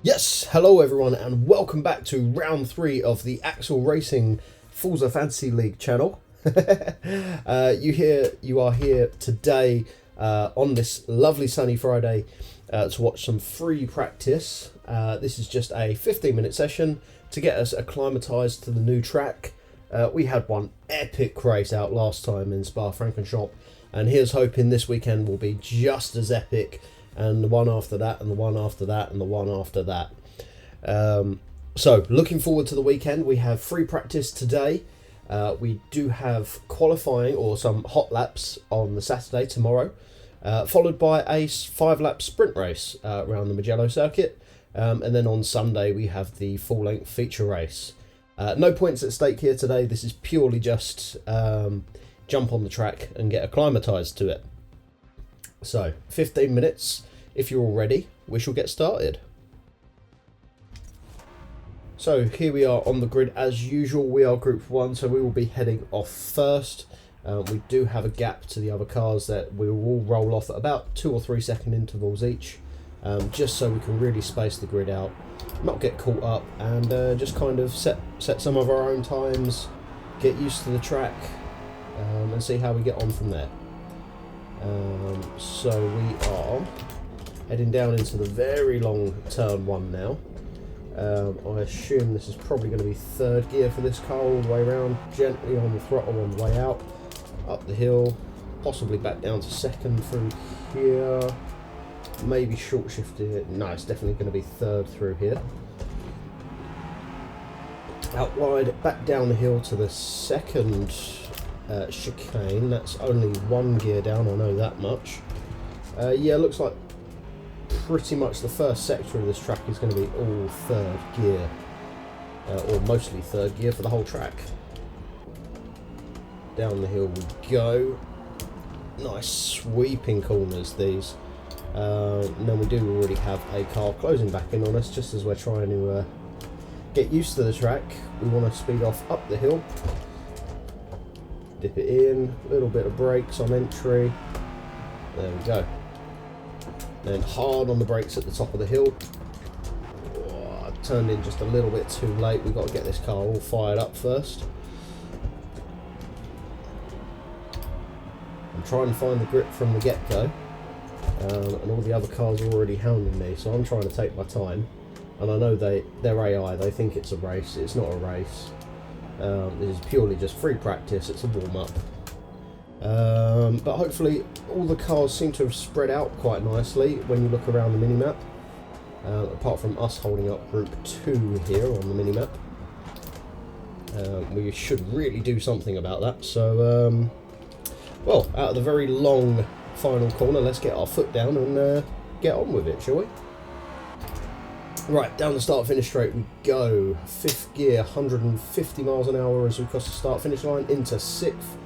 Yes, hello everyone and welcome back to round 3 of the AXLE Racing Forza Fantasy League channel. You are here today on this lovely sunny Friday to watch some free practice. This is just a 15-minute session to get us acclimatised to the new track. We had one epic race out last time in Spa-Francorchamps, and here's hoping this weekend will be just as epic, and the one after that, and the one after that, and the one after that. So looking forward to the weekend. We have free practice today. We do have qualifying or some hot laps on the Saturday tomorrow, followed by a 5-lap sprint race around the Mugello Circuit, and then on Sunday we have the full-length feature race. No points at stake here today. This is purely just jump on the track and get acclimatised to it. So 15 minutes. If you're all ready, we shall get started. So here we are on the grid as usual. We are Group 1, so we will be heading off first. We do have a gap to the other cars that we will all roll off at about 2 or 3 second intervals each, just so we can really space the grid out, not get caught up, and just kind of set some of our own times, get used to the track, and see how we get on from there. So we are heading down into the very long turn 1 now. I assume this is probably going to be third gear for this car all the way around, gently on the throttle on the way out, up the hill, possibly back down to second through here, maybe short shifted. No, it's definitely going to be third through here. Out wide, back down the hill to the second chicane. That's only 1 gear down, I know that much. Yeah, looks like pretty much the first sector of this track is going to be all third gear, or mostly third gear for the whole track. Down the hill we go. Nice sweeping corners these. And then we do already have a car closing back in on us just as we're trying to get used to the track. We want to speed off up the hill, dip it in, a little bit of brakes on entry. There we go. Then hard on the brakes at the top of the hill. Oh, I turned in just a little bit too late. We've got to get this car all fired up first. I'm trying to find the grip from the get-go, and all the other cars are already hounding me, so I'm trying to take my time. And I know they're AI, they think it's a race. It's not a race. This is purely just free practice. It's a warm-up. But hopefully all the cars seem to have spread out quite nicely when you look around the minimap, apart from us holding up Group 2 here on the minimap. We should really do something about that. So, well, out of the very long final corner, let's get our foot down and get on with it, shall we? Right, down the start-finish straight we go. 5th gear, 150 miles an hour as we cross the start-finish line into 6th.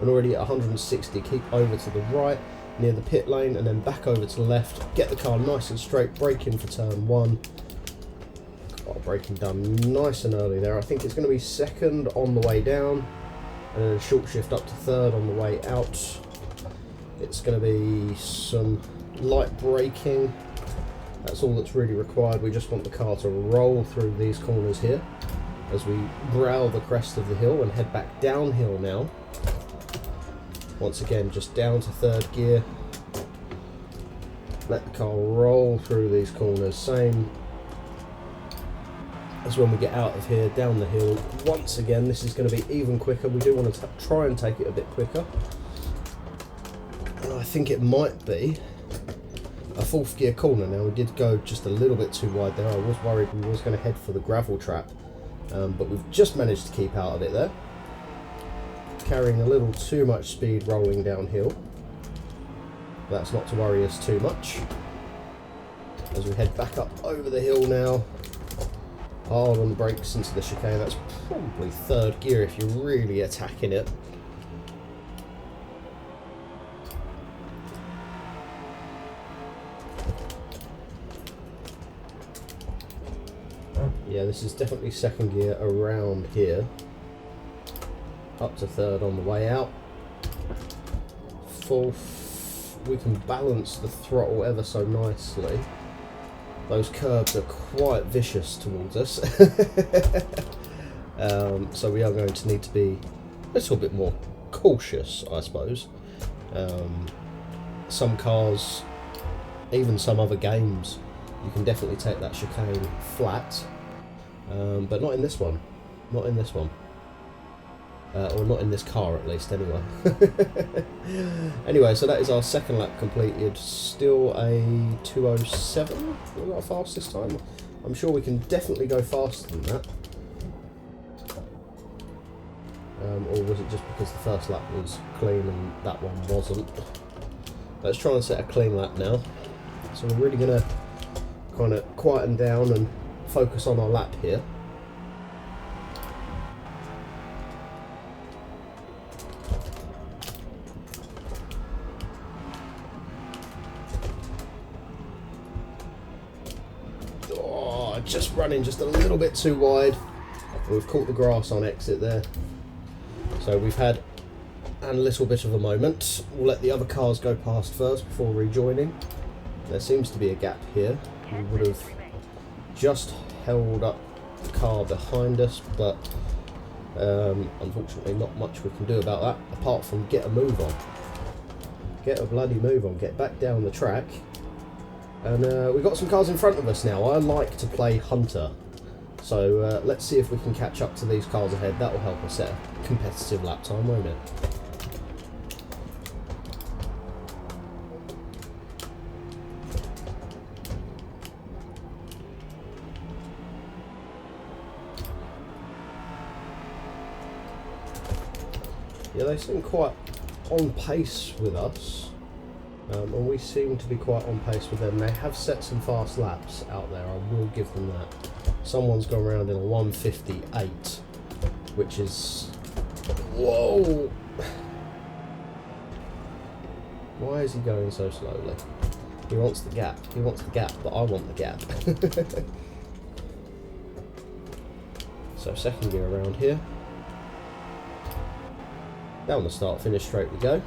And already at 160, keep over to the right near the pit lane and then back over to the left, get the car nice and straight, brake in for turn 1. Got our braking done nice and early there. I think it's going to be second on the way down and then a short shift up to third on the way out. It's going to be some light braking. That's all that's really required. We just want the car to roll through these corners here as we brow the crest of the hill and head back downhill now. Once again, just down to third gear. Let the car roll through these corners. Same as when we get out of here, down the hill. Once again, this is going to be even quicker. We do want to try and take it a bit quicker. And I think it might be a 4th gear corner. Now, we did go just a little bit too wide there. I was worried we was going to head for the gravel trap. But we've just managed to keep out of it there. Carrying a little too much speed rolling downhill. That's not to worry us too much. As we head back up over the hill now. Hard on the brakes into the chicane. That's probably 3rd gear if you're really attacking it. Yeah, this is definitely 2nd gear around here. Up to 3rd on the way out. 4th, we can balance the throttle ever so nicely. those curbs are quite vicious towards us. So we are going to need to be a little bit more cautious, I suppose. Some cars, even some other games, you can definitely take that chicane flat, but not in this one. Not in this one. Or not in this car, at least, anyway. Anyway, so that is our second lap completed. Still a 2:07. We got fast this time. I'm sure we can definitely go faster than that. Or was it just because the first lap was clean and that one wasn't? Let's try and set a clean lap now. So we're really going to kind of quieten down and focus on our lap here. Oh, just running just a little bit too wide. We've caught the grass on exit there. So we've had a little bit of a moment. We'll let the other cars go past first before rejoining. There seems to be a gap here. We would have just held up the car behind us, but unfortunately not much we can do about that apart from get a move on. Get a bloody move on. Get back down the track. And we've got some cars in front of us now. I like to play Hunter. So let's see if we can catch up to these cars ahead. That will help us set a competitive lap time, won't it? Yeah, they seem quite on pace with us. And we seem to be quite on pace with them. They have set some fast laps out there, I will give them that. Someone's gone around in a 1:58, which is... Whoa! Why is he going so slowly? He wants the gap. He wants the gap, but I want the gap. So second gear around here. Down the start, finish straight we go.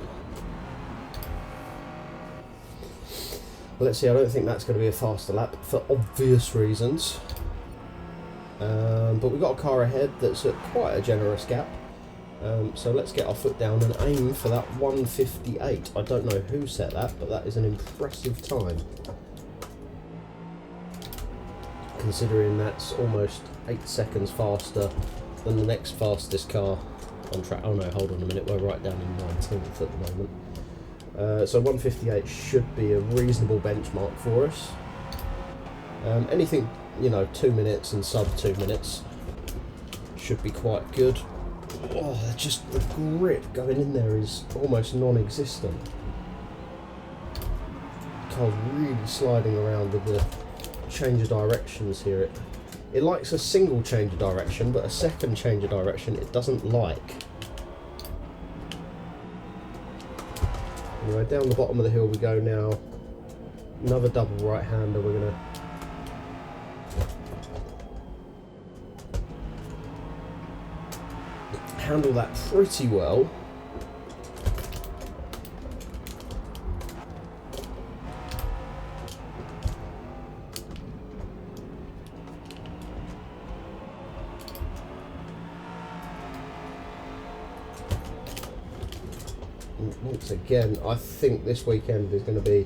Let's see, I don't think that's going to be a faster lap for obvious reasons. But we've got a car ahead that's at quite a generous gap. So let's get our foot down and aim for that 1:58. I don't know who set that, but that is an impressive time. Considering that's almost 8 seconds faster than the next fastest car on track. Oh no, hold on a minute, we're right down in 19th at the moment. So 1:58 should be a reasonable benchmark for us. Anything, you know, 2 minutes and sub 2 minutes should be quite good. Oh, just the grip going in there is almost non-existent. Car's really sliding around with the change of directions here. It likes a single change of direction, but a second change of direction it doesn't like. Anyway, down the bottom of the hill we go now. Another double right-hander. We're going to handle that pretty well. Once again, I think this weekend is going to be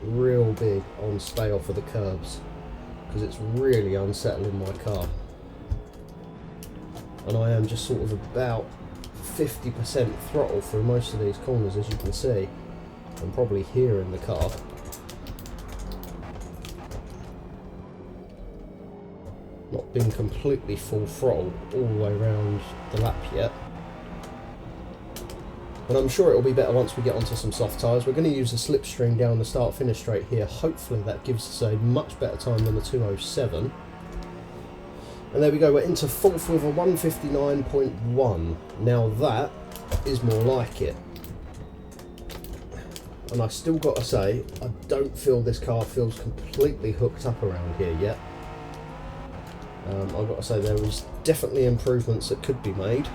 real big on stay off of the curbs because it's really unsettling my car. And I am just sort of about 50% throttle through most of these corners, as you can see. I'm probably here in the car. Not been completely full throttle all the way around the lap yet. And I'm sure it'll be better once we get onto some soft tyres. We're going to use the slipstream down the start-finish straight here. Hopefully that gives us a much better time than the 2:07. And there we go, we're into fourth with a 1:59.1. Now that is more like it. And I still got to say, I don't feel this car feels completely hooked up around here yet. I've got to say there is definitely improvements that could be made.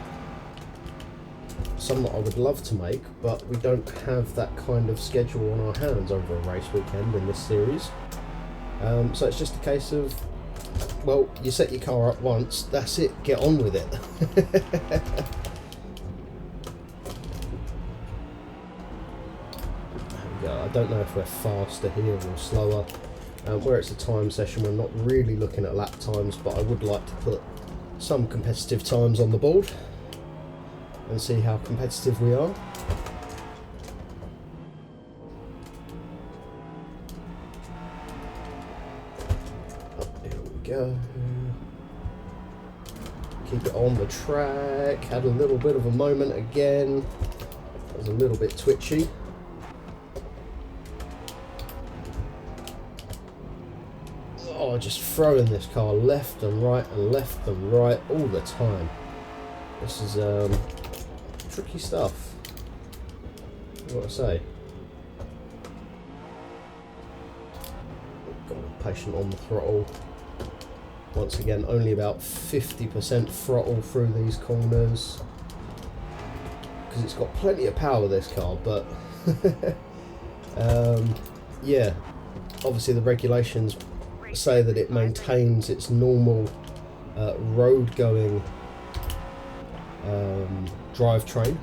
Some that I would love to make, but we don't have that kind of schedule on our hands over a race weekend in this series. So it's just a case of, well, you set your car up once, that's it, get on with it. I don't know if we're faster here or slower. Where it's a time session, we're not really looking at lap times, but I would like to put some competitive times on the board and see how competitive we are. Oh, here we go. Keep it on the track. Had a little bit of a moment again. It was a little bit twitchy. Oh, just throwing this car left and right all the time. This is tricky stuff. What I say? Got to be patient on the throttle. Once again, only about 50% throttle through these corners because it's got plenty of power, this car, but yeah, obviously the regulations say that it maintains its normal road going drivetrain.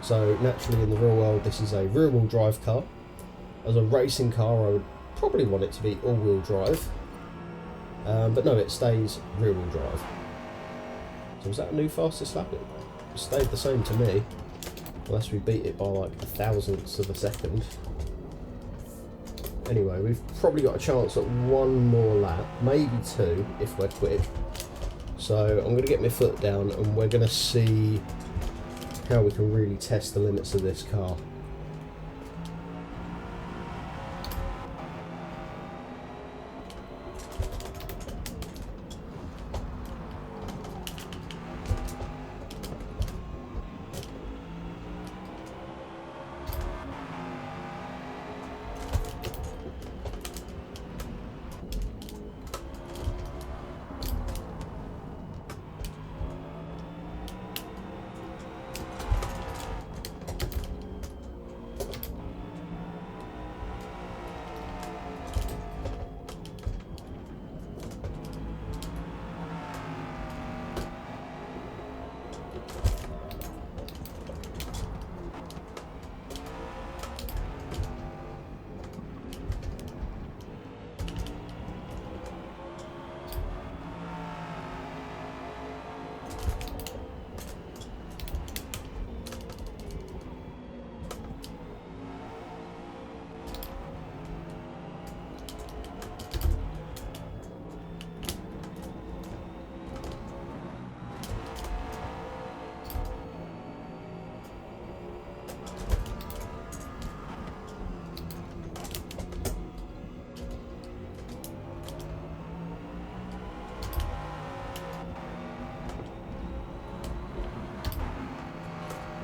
So naturally in the real world this is a rear wheel drive car. As a racing car I would probably want it to be all wheel drive, but no, it stays rear wheel drive. So was that a new fastest lap? It stayed the same to me, unless we beat it by like a thousandths of a second. Anyway, we've probably got a chance at one more lap, maybe two if we're quick. So I'm going to get my foot down and we're going to see how we can really test the limits of this car.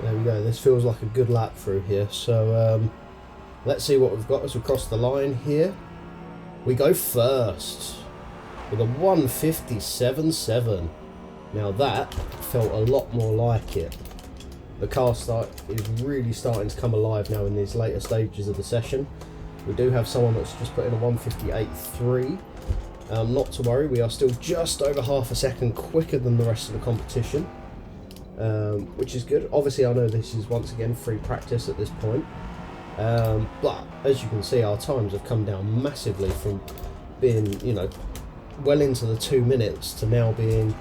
There we go, this feels like a good lap through here, so let's see what we've got as we cross the line here. We go first with a 157.7. Now that felt a lot more like it. The car is really starting to come alive now in these later stages of the session. We do have someone that's just put in a 158.3. Not to worry, we are still just over half a second quicker than the rest of the competition. Which is good. Obviously I know this is once again free practice at this point, but as you can see our times have come down massively from being, you know, well into the 2 minutes to now being,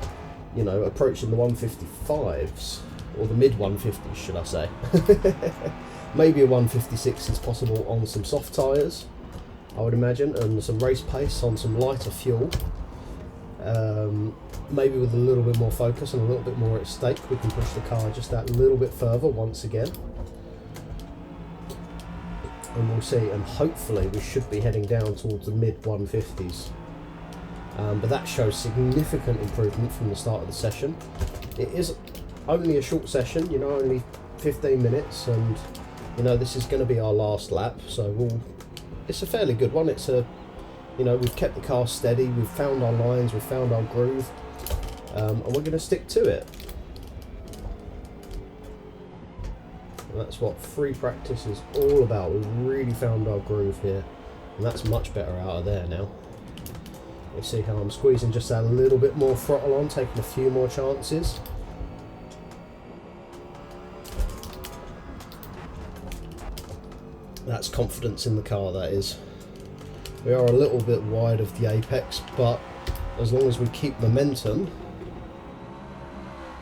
you know, approaching the 155s, or the mid 150s should I say. Maybe a 156 is possible on some soft tyres, I would imagine, and some race pace on some lighter fuel. Maybe with a little bit more focus and a little bit more at stake, we can push the car just that little bit further once again. And we'll see, and hopefully we should be heading down towards the mid 150s. But that shows significant improvement from the start of the session. It is only a short session, you know, only 15 minutes, and you know this is going to be our last lap, so it's a fairly good one. It's a, you know, we've kept the car steady, we've found our lines, we've found our groove, and we're going to stick to it. And that's what free practice is all about. We've really found our groove here. And that's much better out of there now. You see how I'm squeezing just a little bit more throttle on, taking a few more chances. That's confidence in the car, that is. We are a little bit wide of the apex, but as long as we keep momentum,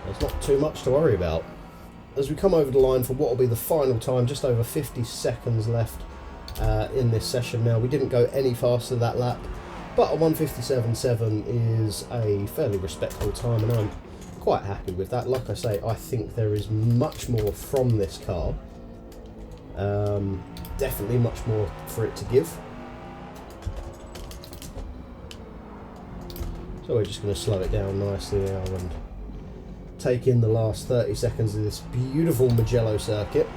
there's not too much to worry about. As we come over the line for what will be the final time, just over 50 seconds left in this session now. We didn't go any faster that lap, but a 1:57.7 is a fairly respectable time, and I'm quite happy with that. Like I say, I think there is much more from this car. Definitely much more for it to give. So we're just going to slow it down nicely now and take in the last 30 seconds of this beautiful Mugello circuit.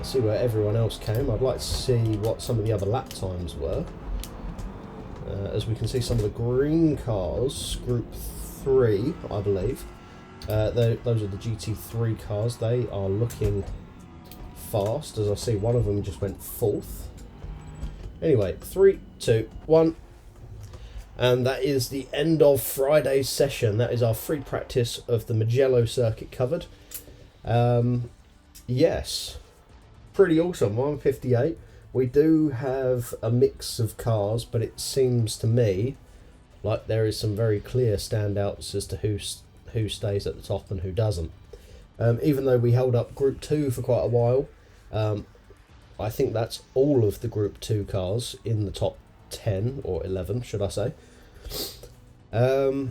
See where everyone else came. I'd like to see what some of the other lap times were. As we can see, some of the green cars, Group 3, I believe. Those are the GT3 cars. They are looking fast, as I see one of them just went 4th. Anyway, 3, 2, 1. And that is the end of Friday's session. That is our free practice of the Mugello circuit covered. Yes, pretty awesome. 158. We do have a mix of cars, but it seems to me like there is some very clear standouts as to who stays at the top and who doesn't. Even though we held up Group 2 for quite a while, I think that's all of the Group 2 cars in the top 10 or 11, should I say. But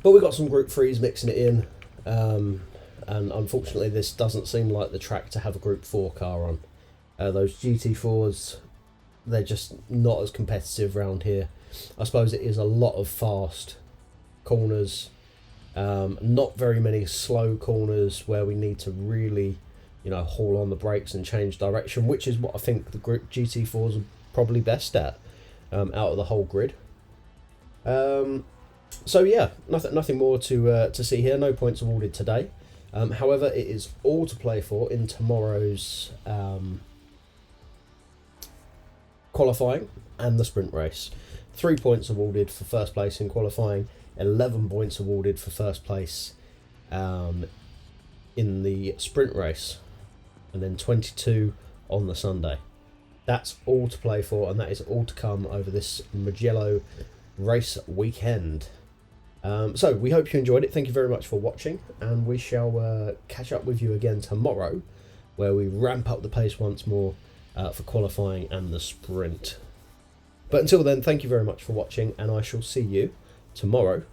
we got some Group 3s mixing it in, and unfortunately this doesn't seem like the track to have a Group 4 car on. Those GT4s, they're just not as competitive around here. I suppose it is a lot of fast corners, not very many slow corners where we need to really, haul on the brakes and change direction, which is what I think the Group GT4s are probably best at out of the whole grid. So yeah, nothing more to see here. No points awarded today. However, it is all to play for in tomorrow's qualifying and the sprint race. 3 points awarded for first place in qualifying, 11 points awarded for first place in the sprint race, and then 22 on the Sunday. That's all to play for, and that is all to come over this Mugello race weekend. So we hope you enjoyed it. Thank you very much for watching, and we shall catch up with you again tomorrow, where we ramp up the pace once more for qualifying and the sprint. But until then, thank you very much for watching, and I shall see you tomorrow.